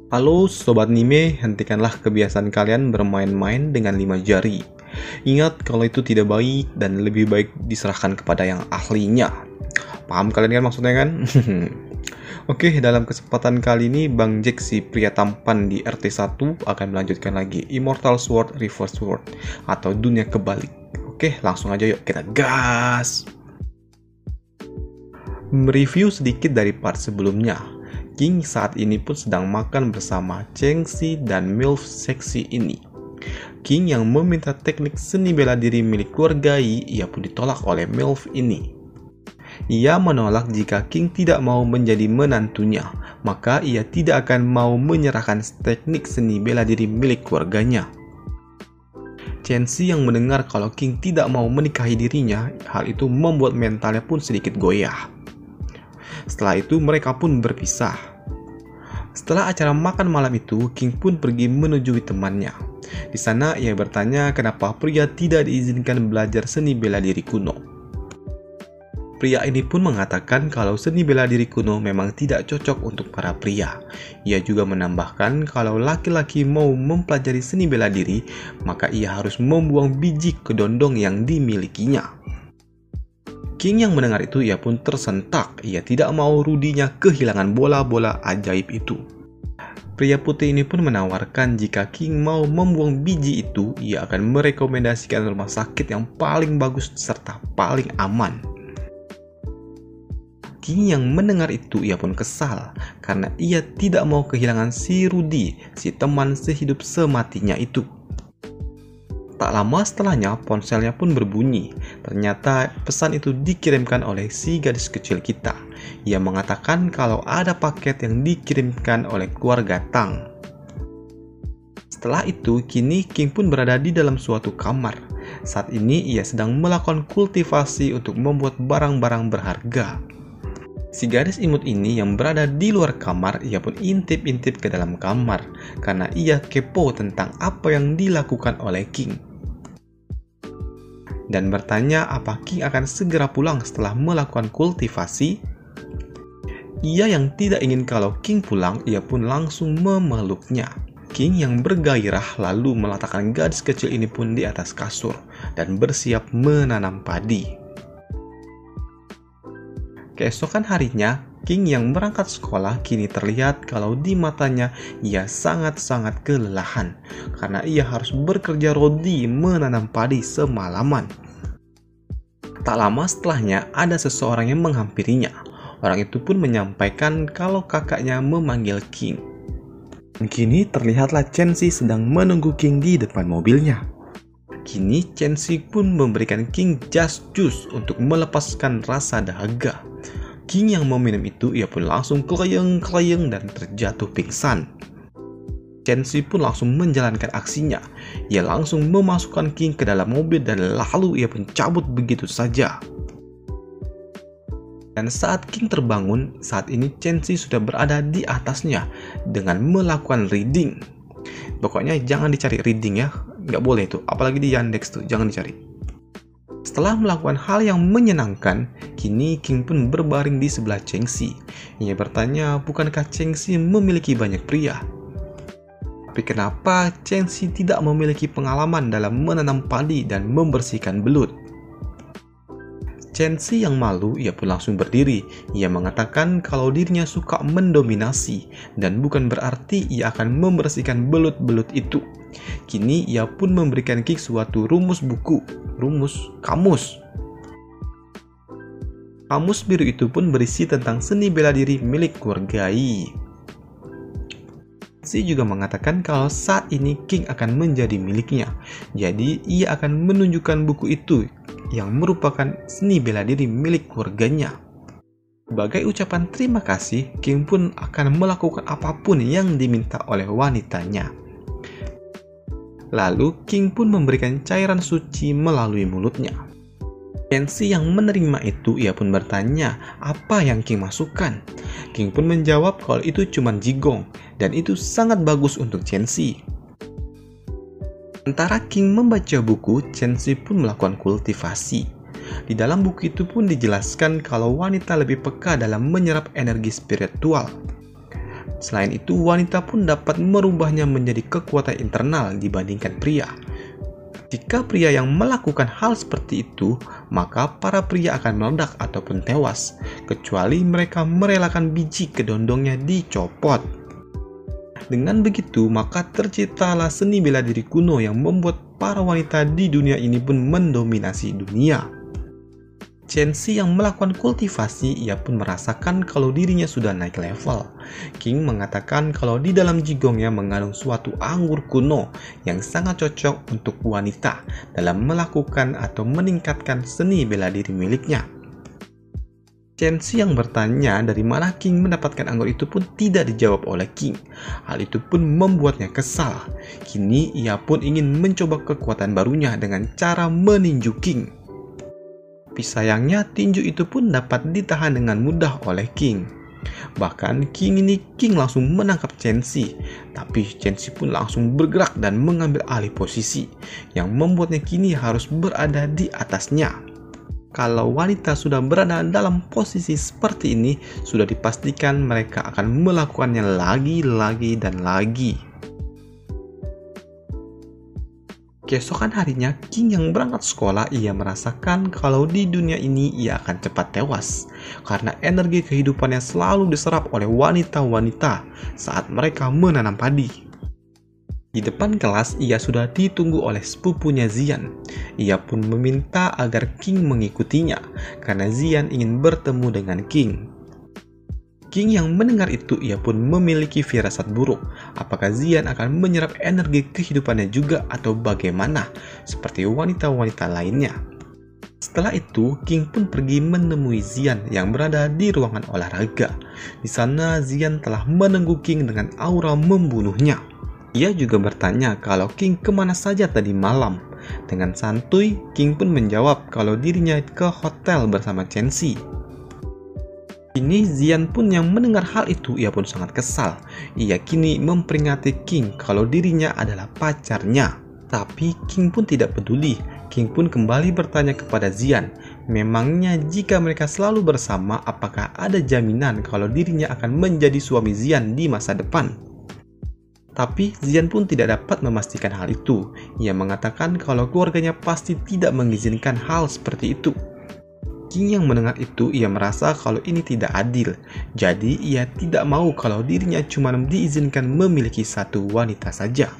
Halo Sobat Anime, hentikanlah kebiasaan kalian bermain-main dengan 5 jari. Ingat kalau itu tidak baik dan lebih baik diserahkan kepada yang ahlinya. Paham kalian kan maksudnya kan? Oke, dalam kesempatan kali ini Bang Jack si pria tampan di RT1 akan melanjutkan lagi Immortal Sword Reverse Sword atau dunia kebalik. Oke, langsung aja yuk kita gas. Mereview sedikit dari part sebelumnya. King saat ini pun sedang makan bersama Chengxi dan MILF seksi ini. King yang meminta teknik seni bela diri milik keluarga Yi, ia pun ditolak oleh MILF ini. Ia menolak jika King tidak mau menjadi menantunya, maka ia tidak akan mau menyerahkan teknik seni bela diri milik keluarganya. Chengxi yang mendengar kalau King tidak mau menikahi dirinya, hal itu membuat mentalnya pun sedikit goyah. Setelah itu mereka pun berpisah. Setelah acara makan malam itu, King pun pergi menuju temannya. Di sana ia bertanya kenapa pria tidak diizinkan belajar seni bela diri kuno. Pria ini pun mengatakan kalau seni bela diri kuno memang tidak cocok untuk para pria. Ia juga menambahkan kalau laki-laki mau mempelajari seni bela diri, maka ia harus membuang biji kedondong yang dimilikinya. King yang mendengar itu ia pun tersentak, ia tidak mau Rudinya kehilangan bola-bola ajaib itu. Pria putih ini pun menawarkan jika King mau membuang biji itu, ia akan merekomendasikan rumah sakit yang paling bagus serta paling aman. King yang mendengar itu ia pun kesal, karena ia tidak mau kehilangan si Rudi, si teman sehidup sematinya itu. Tak lama setelahnya, ponselnya pun berbunyi. Ternyata pesan itu dikirimkan oleh si gadis kecil kita. Ia mengatakan kalau ada paket yang dikirimkan oleh keluarga Tang. Setelah itu, kini King pun berada di dalam suatu kamar. Saat ini ia sedang melakukan kultivasi untuk membuat barang-barang berharga. Si gadis imut ini yang berada di luar kamar, ia pun intip-intip ke dalam kamar karena ia kepo tentang apa yang dilakukan oleh King. Dan bertanya apa King akan segera pulang setelah melakukan kultivasi. Ia yang tidak ingin kalau King pulang, ia pun langsung memeluknya. King yang bergairah lalu meletakkan gadis kecil ini pun di atas kasur dan bersiap menanam padi. Keesokan harinya, King yang berangkat sekolah kini terlihat kalau di matanya ia sangat-sangat kelelahan karena ia harus bekerja rodi menanam padi semalaman. Tak lama setelahnya ada seseorang yang menghampirinya. Orang itu pun menyampaikan kalau kakaknya memanggil King. Kini terlihatlah Chengxi sedang menunggu King di depan mobilnya. Kini Chengxi pun memberikan King just juice untuk melepaskan rasa dahaga. King yang meminum itu ia pun langsung keleyeng-keleyeng dan terjatuh pingsan. Chengxi pun langsung menjalankan aksinya. Ia langsung memasukkan King ke dalam mobil dan lalu ia pun cabut begitu saja. Dan saat King terbangun, saat ini Chengxi sudah berada di atasnya dengan melakukan reading. Pokoknya jangan dicari reading ya, nggak boleh itu, apalagi di Yandex tuh, jangan dicari. Setelah melakukan hal yang menyenangkan, kini King pun berbaring di sebelah Chengxi. Ia bertanya, bukankah Chengxi memiliki banyak pria? Tapi kenapa Chengxi tidak memiliki pengalaman dalam menanam padi dan membersihkan belut? Chengxi yang malu, ia pun langsung berdiri. Ia mengatakan kalau dirinya suka mendominasi dan bukan berarti ia akan membersihkan belut-belut itu. Kini ia pun memberikan King suatu kamus. Kamus biru itu pun berisi tentang seni bela diri milik keluarga Yi. Si juga mengatakan kalau saat ini King akan menjadi miliknya. Jadi ia akan menunjukkan buku itu yang merupakan seni bela diri milik keluarganya. Sebagai ucapan terima kasih, King pun akan melakukan apapun yang diminta oleh wanitanya. Lalu King pun memberikan cairan suci melalui mulutnya. Chengxi yang menerima itu ia pun bertanya apa yang King masukkan. King pun menjawab kalau itu cuma jigong dan itu sangat bagus untuk Chengxi. Sementara King membaca buku, Chengxi pun melakukan kultivasi. Di dalam buku itu pun dijelaskan kalau wanita lebih peka dalam menyerap energi spiritual. Selain itu, wanita pun dapat merubahnya menjadi kekuatan internal dibandingkan pria. Jika pria yang melakukan hal seperti itu, maka para pria akan meledak ataupun tewas, kecuali mereka merelakan biji kedondongnya dicopot. Dengan begitu, maka terciptalah seni bela diri kuno yang membuat para wanita di dunia ini pun mendominasi dunia. Chen Shi yang melakukan kultivasi, ia pun merasakan kalau dirinya sudah naik level. King mengatakan kalau di dalam jigongnya mengandung suatu anggur kuno yang sangat cocok untuk wanita dalam melakukan atau meningkatkan seni bela diri miliknya. Chen Shi yang bertanya dari mana King mendapatkan anggur itu pun tidak dijawab oleh King. Hal itu pun membuatnya kesal. Kini ia pun ingin mencoba kekuatan barunya dengan cara meninju King. Tapi sayangnya tinju itu pun dapat ditahan dengan mudah oleh King. Bahkan King langsung menangkap Chen Shi, tapi Chen Shi pun langsung bergerak dan mengambil alih posisi, yang membuatnya kini harus berada di atasnya. Kalau wanita sudah berada dalam posisi seperti ini, sudah dipastikan mereka akan melakukannya lagi dan lagi. Keesokan harinya, King yang berangkat sekolah, ia merasakan kalau di dunia ini ia akan cepat tewas karena energi kehidupannya selalu diserap oleh wanita-wanita saat mereka menanam padi. Di depan kelas, ia sudah ditunggu oleh sepupunya Zian. Ia pun meminta agar King mengikutinya karena Zian ingin bertemu dengan King. King yang mendengar itu, ia pun memiliki firasat buruk. Apakah Zian akan menyerap energi kehidupannya juga atau bagaimana, seperti wanita-wanita lainnya. Setelah itu, King pun pergi menemui Zian yang berada di ruangan olahraga. Di sana, Zian telah menunggu King dengan aura membunuhnya. Ia juga bertanya kalau King kemana saja tadi malam. Dengan santuy, King pun menjawab kalau dirinya ke hotel bersama Chen Shi. Kini Zian pun yang mendengar hal itu, ia pun sangat kesal. Ia kini memperingati King kalau dirinya adalah pacarnya. Tapi King pun tidak peduli. King pun kembali bertanya kepada Zian, memangnya jika mereka selalu bersama, apakah ada jaminan kalau dirinya akan menjadi suami Zian di masa depan? Tapi Zian pun tidak dapat memastikan hal itu. Ia mengatakan kalau keluarganya pasti tidak mengizinkan hal seperti itu. King yang mendengar itu, ia merasa kalau ini tidak adil. Jadi ia tidak mau kalau dirinya cuma diizinkan memiliki satu wanita saja.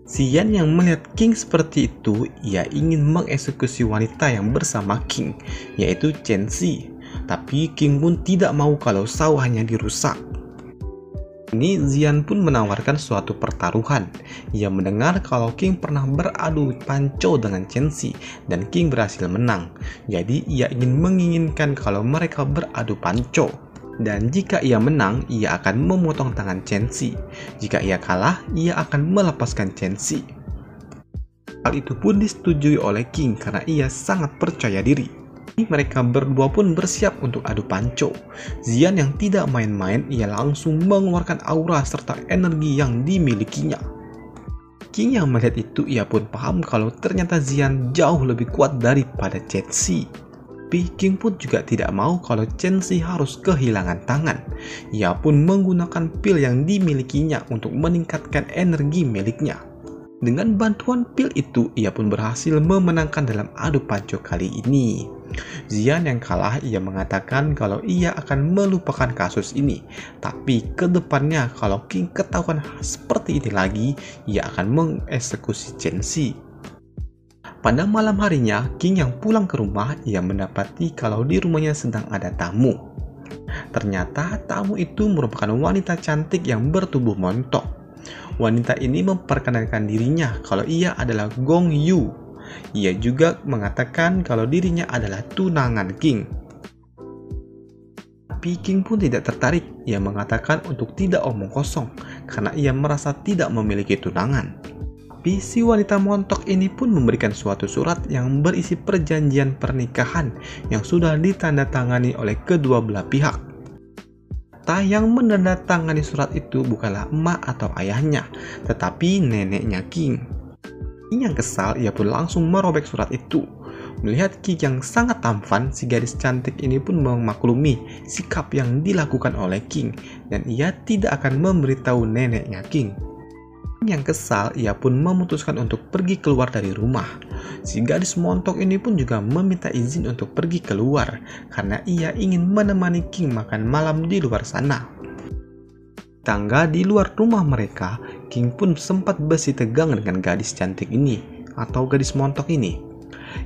Zian yang melihat King seperti itu, ia ingin mengeksekusi wanita yang bersama King, yaitu Chen Shi. Tapi King pun tidak mau kalau sawahnya dirusak. Ini Zian pun menawarkan suatu pertaruhan. Ia mendengar kalau King pernah beradu panco dengan Chen Shi dan King berhasil menang. Jadi ia menginginkan kalau mereka beradu panco. Dan jika ia menang, ia akan memotong tangan Chen Shi. Jika ia kalah, ia akan melepaskan Chen Shi. Hal itu pun disetujui oleh King karena ia sangat percaya diri. Mereka berdua pun bersiap untuk adu panco. Zian yang tidak main-main, ia langsung mengeluarkan aura serta energi yang dimilikinya. King yang melihat itu, ia pun paham kalau ternyata Zian jauh lebih kuat daripada Chen Shi. Tapi King pun juga tidak mau kalau Chen Shi harus kehilangan tangan. Ia pun menggunakan pil yang dimilikinya untuk meningkatkan energi miliknya. Dengan bantuan pil itu, ia pun berhasil memenangkan dalam adu panco kali ini. Zian yang kalah, ia mengatakan kalau ia akan melupakan kasus ini. Tapi kedepannya kalau King ketahuan seperti ini lagi, ia akan mengeksekusi Chen Shi. Pada malam harinya, King yang pulang ke rumah, ia mendapati kalau di rumahnya sedang ada tamu. Ternyata tamu itu merupakan wanita cantik yang bertubuh montok. Wanita ini memperkenalkan dirinya kalau ia adalah Gong Yu. Ia juga mengatakan kalau dirinya adalah tunangan King. Tapi King pun tidak tertarik. Ia mengatakan untuk tidak omong kosong karena ia merasa tidak memiliki tunangan. Tapi si wanita montok ini pun memberikan suatu surat yang berisi perjanjian pernikahan yang sudah ditandatangani oleh kedua belah pihak. Yang menandatangani surat itu bukanlah emak atau ayahnya, tetapi neneknya King. Yang kesal, ia pun langsung merobek surat itu. Melihat King yang sangat tampan, si gadis cantik ini pun memaklumi sikap yang dilakukan oleh King dan ia tidak akan memberitahu neneknya King. Yang kesal, ia pun memutuskan untuk pergi keluar dari rumah. Si gadis montok ini pun juga meminta izin untuk pergi keluar karena ia ingin menemani King makan malam di luar sana. Tangga di luar rumah mereka, King pun sempat bersih tegang dengan gadis cantik ini atau gadis montok ini.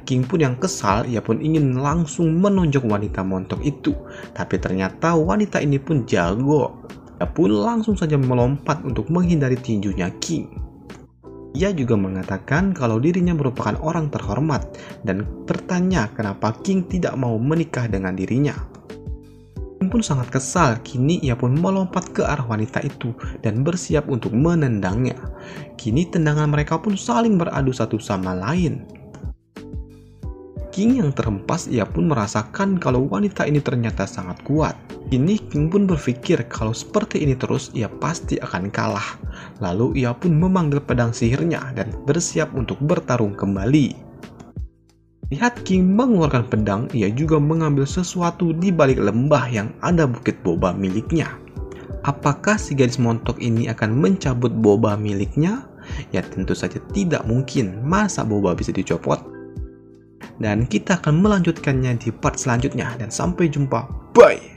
King pun yang kesal, ia pun ingin langsung menonjok wanita montok itu, tapi ternyata wanita ini pun jago. Ia pun langsung saja melompat untuk menghindari tinjunya King. Ia juga mengatakan kalau dirinya merupakan orang terhormat dan bertanya kenapa King tidak mau menikah dengan dirinya. King pun sangat kesal, kini ia pun melompat ke arah wanita itu dan bersiap untuk menendangnya. Kini tendangan mereka pun saling beradu satu sama lain. King yang terhempas, ia pun merasakan kalau wanita ini ternyata sangat kuat. Kini King pun berpikir kalau seperti ini terus ia pasti akan kalah. Lalu ia pun memanggil pedang sihirnya dan bersiap untuk bertarung kembali. Lihat King mengeluarkan pedang, ia juga mengambil sesuatu di balik lembah yang ada bukit boba miliknya. Apakah si gadis montok ini akan mencabut boba miliknya? Ya tentu saja tidak mungkin, masa boba bisa dicopot? Dan kita akan melanjutkannya di part selanjutnya dan sampai jumpa, bye!